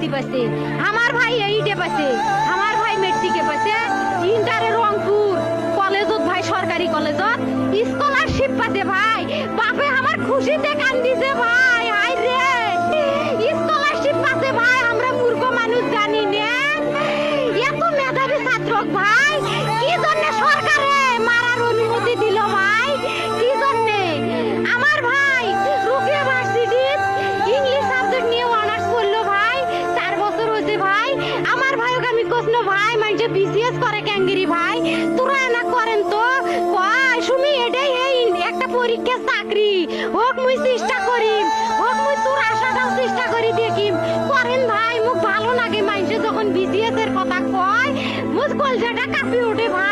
SSC পাইছে, আমার ভাই এইটে পাইছে, আমার ভাই মেট্রিকে পাইছে, ইন্টারে রংপুর কলেজত ভাই সরকারি কলেজত স্কলারশিপ পাইছে ভাই। বাপে আমার খুশিতে কান্দিছে ভাই। হাই রে স্কলারশিপ পাইছে ভাই, আমরা মূর্খ মানুষ জানি না এত মেধাবী ছাত্র ভাই কি জন্য সরকারে মারার অনুমতি দিল ভাই, কি জন্য? আমার ভাই রুকিয়া ভার্সিটি ইংলিশ সাবজেক্ট নিয়ে অনার্স করলো ভাই, 4 বছর হয়েছে ভাই। আমার ভাইকে আমি কইছিল ভাই মানে বিসিএস করে ক্যাঙ্গেরি ভাই, তোরা না করেন তো কয় শুনি এটাই এই একটা পরীক্ষা চাকরি হোক মুই চেষ্টা করি, হোক মুই তোর আশাটাও চেষ্টা করি দেখি করেন ভাই। মুখ ভালো লাগে মানুষে যখন বিসিএস এর কথা কয়, মুখ কলজাটা কাঁপি ওঠে ভাই।